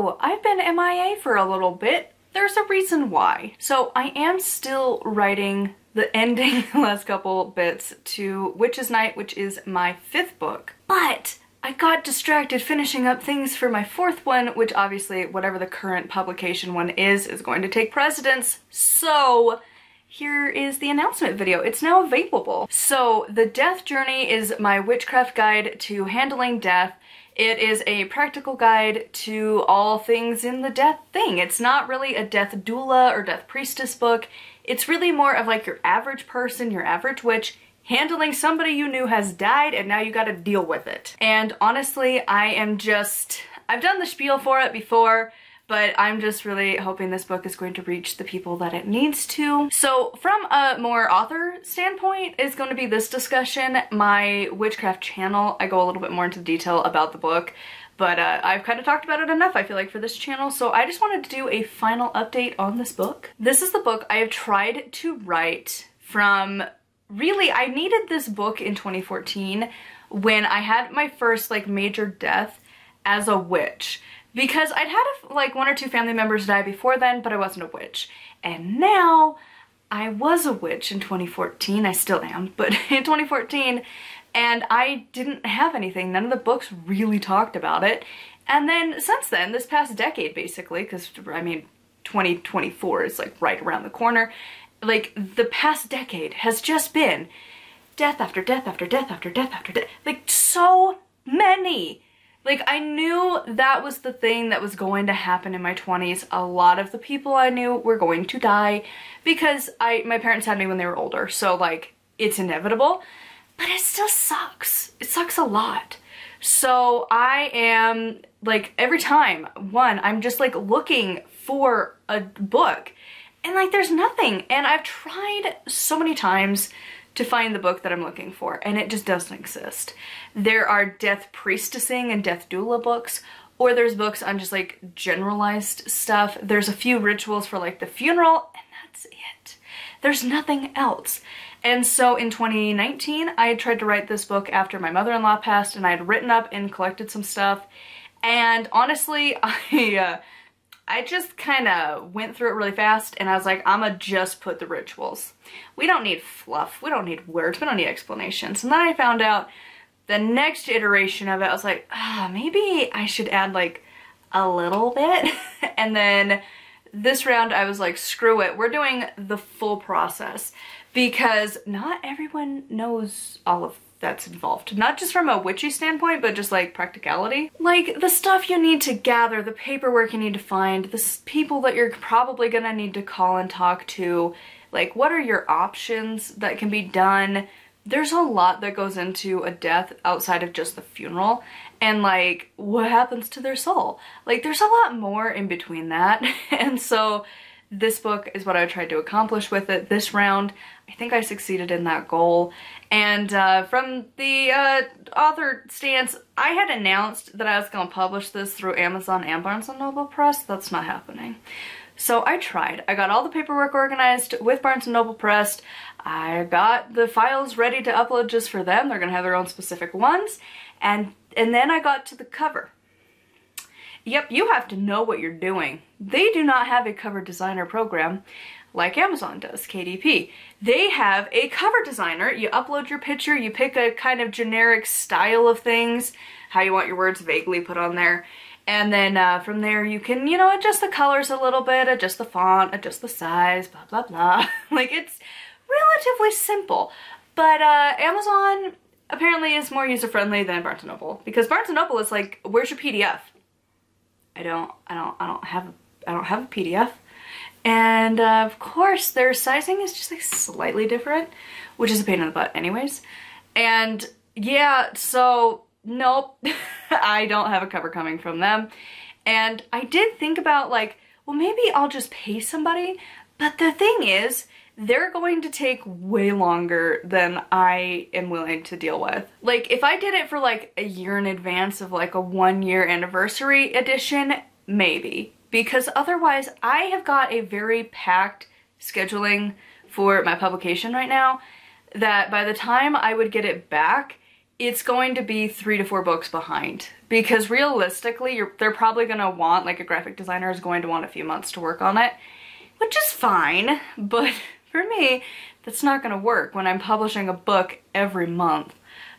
Hello! I've been MIA for a little bit. There's a reason why. So I am still writing the ending last couple bits to Witch's Night, which is my 5th book. But I got distracted finishing up things for my 4th one, which obviously whatever the current publication one is going to take precedence. So here is the announcement video. It's now available. So The Death Journey is my witchcraft guide to handling death. It is a practical guide to all things in the death thing. It's not really a death doula or death priestess book. It's really more of like your average person, your average witch, handling somebody you knew has died and now you gotta deal with it. And honestly, I've done the spiel for it before, but I'm just really hoping this book is going to reach the people that it needs to. So from a more author standpoint is going to be this discussion. My witchcraft channel, I go a little bit more into detail about the book, but I've kind of talked about it enough, I feel like, for this channel, so I just wanted to do a final update on this book. This is the book I have tried to write from, really, I needed this book in 2014 when I had my first like major death as a witch. Because I'd had like 1 or 2 family members die before then, but I wasn't a witch. And now I was a witch in 2014. I still am, but in 2014, and I didn't have anything. None of the books really talked about it. And then since then, this past decade basically, because I mean 2024 is like right around the corner, like the past decade has just been death after death after death after death after death. Like so many. Like, I knew that was the thing that was going to happen in my 20s. A lot of the people I knew were going to die because my parents had me when they were older, so like, it's inevitable. But it still sucks. It sucks a lot. So I am, like, every time, I'm just like looking for a book and like there's nothing. And I've tried so many times to find the book that I'm looking for, and it just doesn't exist. There are death priestessing and death doula books, or there's books on just like generalized stuff. There's a few rituals for like the funeral, and that's it. There's nothing else. And so in 2019, I tried to write this book after my mother-in-law passed, and I had written up and collected some stuff, and honestly, I just kind of went through it really fast, and I was like, I'ma just put the rituals. We don't need fluff, we don't need words, we don't need explanations. And then I found out the next iteration of it, I was like, maybe I should add like a little bit. And then this round I was like, screw it, we're doing the full process, because not everyone knows all of that's involved. Not just from a witchy standpoint, but just like practicality. Like the stuff you need to gather, the paperwork you need to find, the people that you're probably gonna need to call and talk to, like what are your options that can be done. There's a lot that goes into a death outside of just the funeral, and like what happens to their soul. Like there's a lot more in between that. And so this book is what I tried to accomplish with it this round. I think I succeeded in that goal. And from the author stance, I had announced that I was going to publish this through Amazon and Barnes & Noble Press. That's not happening. So I tried. I got all the paperwork organized with Barnes & Noble Press. I got the files ready to upload just for them. They're going to have their own specific ones. And then I got to the cover. Yep, you have to know what you're doing. They do not have a cover designer program like Amazon does, KDP. They have a cover designer. You upload your picture, you pick a kind of generic style of things, how you want your words vaguely put on there, and then from there you can, you know, adjust the colors a little bit, adjust the font, adjust the size, blah, blah, blah. Like, it's relatively simple. But Amazon apparently is more user-friendly than Barnes & Noble, because Barnes & Noble is like, where's your PDF? I don't have a PDF. And of course their sizing is just like slightly different, which is a pain in the butt anyways. And yeah, so nope, I don't have a cover coming from them. And I did think about like, well, maybe I'll just pay somebody, but the thing is, they're going to take way longer than I am willing to deal with. Like, if I did it for like a year in advance of like a 1-year anniversary edition, maybe. Because otherwise, I have got a very packed scheduling for my publication right now, that by the time I would get it back, it's going to be 3 to 4 books behind, because realistically they're probably going to want, like, a graphic designer is going to want a few months to work on it, which is fine, but for me that's not going to work. When I'm publishing a book every month,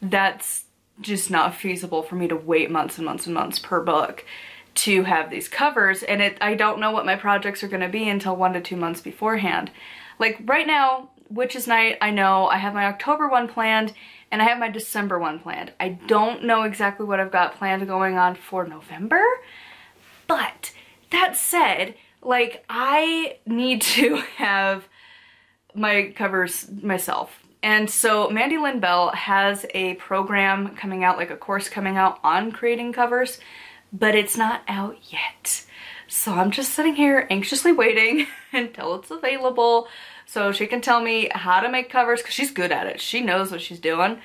that's just not feasible for me to wait months and months and months per book to have these covers, and I don't know what my projects are going to be until 1 to 2 months beforehand. Like right now, Witches Night, I know I have my October one planned and I have my December one planned. I don't know exactly what I've got planned going on for November, but that said, like, I need to have my covers myself. And so Mandy Lynn Bell has a program coming out, like a course coming out on creating covers, but it's not out yet. So I'm just sitting here anxiously waiting until it's available so she can tell me how to make covers, because she's good at it. She knows what she's doing.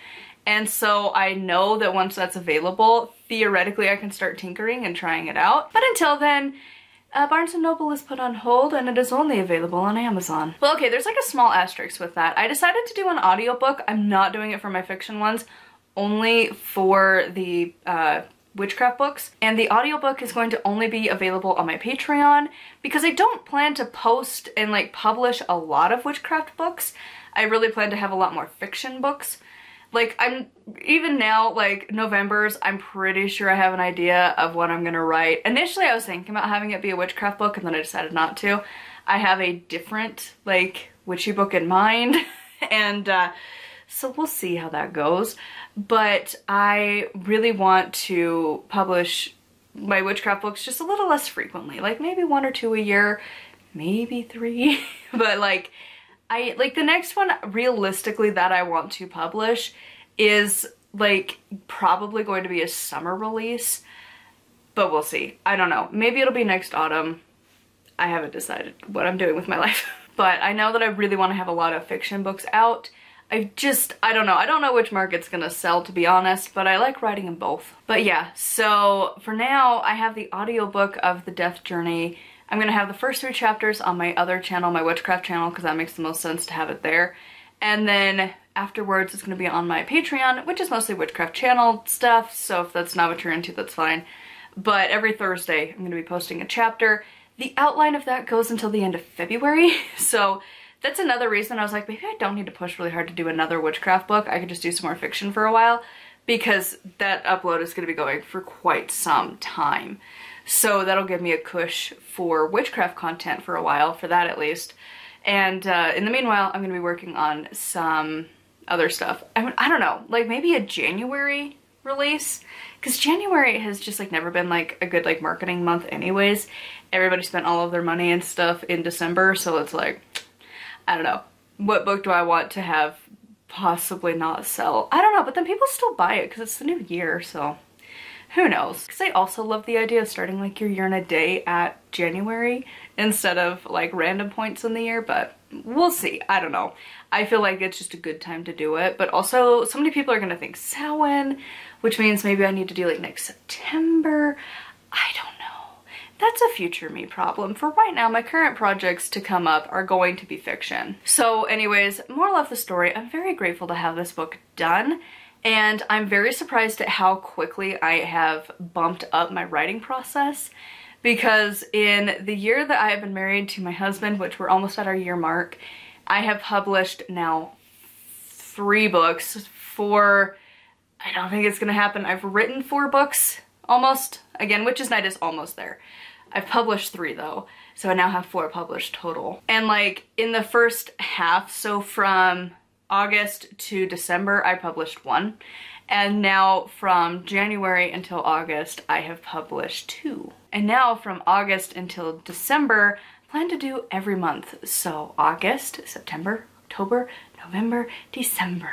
And so I know that once that's available, theoretically I can start tinkering and trying it out. But until then, Barnes & Noble is put on hold and it is only available on Amazon. Well, okay, there's like a small asterisk with that. I decided to do an audiobook. I'm not doing it for my fiction ones, only for the witchcraft books. And the audiobook is going to only be available on my Patreon because I don't plan to post and like publish a lot of witchcraft books. I really plan to have a lot more fiction books. Like, even now, like, November's, I'm pretty sure I have an idea of what I'm gonna write. Initially, I was thinking about having it be a witchcraft book, and then I decided not to. I have a different, like, witchy book in mind, and so we'll see how that goes. But I really want to publish my witchcraft books just a little less frequently, like maybe 1 or 2 a year, maybe 3, but like, the next one realistically that I want to publish is like probably going to be a summer release, but we'll see. I don't know. Maybe it'll be next autumn. I haven't decided what I'm doing with my life. But I know that I really want to have a lot of fiction books out. I don't know. I don't know which market's gonna sell, to be honest, but I like writing in both. But yeah, so for now I have the audiobook of The Death Journey. I'm gonna have the first 3 chapters on my other channel, my witchcraft channel, because that makes the most sense to have it there. And then afterwards it's gonna be on my Patreon, which is mostly witchcraft channel stuff, so if that's not what you're into, that's fine. But every Thursday I'm gonna be posting a chapter. The outline of that goes until the end of February, so that's another reason I was like, maybe I don't need to push really hard to do another witchcraft book. I could just do some more fiction for a while, because that upload is gonna be going for quite some time. So that'll give me a push for witchcraft content for a while, for that at least. And in the meanwhile, I'm gonna be working on some other stuff. I mean, I don't know, like maybe a January release? Because January has just like never been like a good like marketing month anyways. Everybody spent all of their money and stuff in December, so it's like, I don't know. What book do I want to have possibly not sell? I don't know, but then people still buy it because it's the new year, so who knows? Because I also love the idea of starting like your year in a day at January instead of like random points in the year, but we'll see. I don't know. I feel like it's just a good time to do it, but also so many people are gonna think Samhain, which means maybe I need to do like next September. I don't know. That's a future me problem. For right now, my current projects to come up are going to be fiction. So anyways, moral of the story, I'm very grateful to have this book done. And I'm very surprised at how quickly I have bumped up my writing process, because in the year that I have been married to my husband, which we're almost at our year mark, I have published now 3 books. 4, I don't think it's gonna happen. I've written 4 books almost. Again, Witches Night is almost there. I've published 3 though, so I now have 4 published total. And like in the first half, so from August to December, I published 1. And now from January until August, I have published 2. And now from August until December, I plan to do every month. So August, September, October, November, December.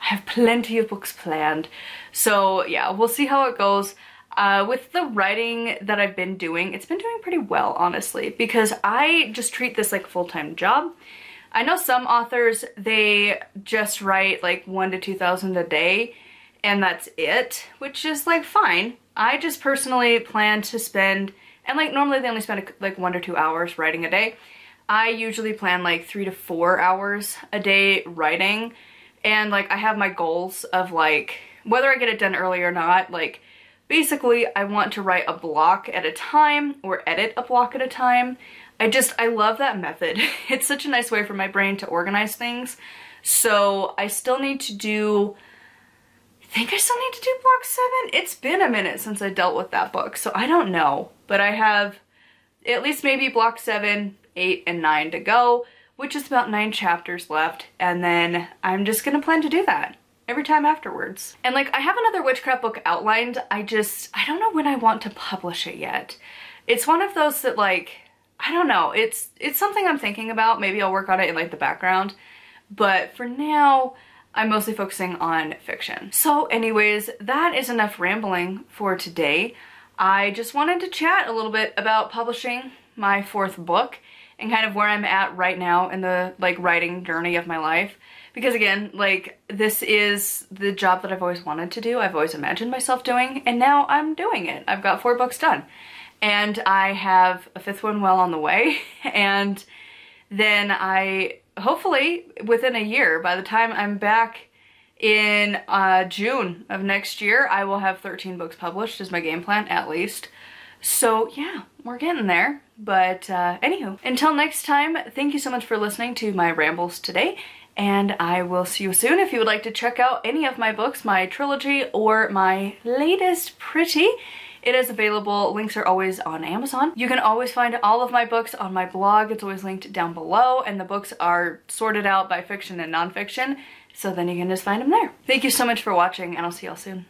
I have plenty of books planned. So yeah, we'll see how it goes. With the writing that I've been doing, it's been doing pretty well, honestly, because I just treat this like a full-time job. I know some authors, they just write like 1,000 to 2,000 a day and that's it, which is like fine. I just personally plan to spend, and like normally they only spend like 1 or 2 hours writing a day. I usually plan like 3 to 4 hours a day writing, And like I have my goals of like whether I get it done early or not. Like basically I want to write a block at a time or edit a block at a time. I love that method. It's such a nice way for my brain to organize things. So I still need to do, I think I still need to do block 7. It's been a minute since I dealt with that book, so I don't know. But I have at least maybe block 7, 8, and 9 to go, which is about 9 chapters left. And then I'm just gonna plan to do that every time afterwards. And like I have another witchcraft book outlined. I don't know when I want to publish it yet. It's one of those that like, I don't know, it's something I'm thinking about. Maybe I'll work on it in like the background, but for now I'm mostly focusing on fiction. So anyways, that is enough rambling for today. I just wanted to chat a little bit about publishing my 4th book and kind of where I'm at right now in the like writing journey of my life. Because again, like this is the job that I've always wanted to do. I've always imagined myself doing, and now I'm doing it. I've got 4 books done. And I have a 5th one well on the way. And then I, hopefully within a year, by the time I'm back in June of next year, I will have 13 books published is my game plan, at least. So yeah, we're getting there. But anywho, until next time, thank you so much for listening to my rambles today. And I will see you soon. If you would like to check out any of my books, my trilogy or my latest Pretty, it is available. Links are always on Amazon. You can always find all of my books on my blog. It's always linked down below, and the books are sorted out by fiction and nonfiction, so then you can just find them there. Thank you so much for watching, and I'll see y'all soon.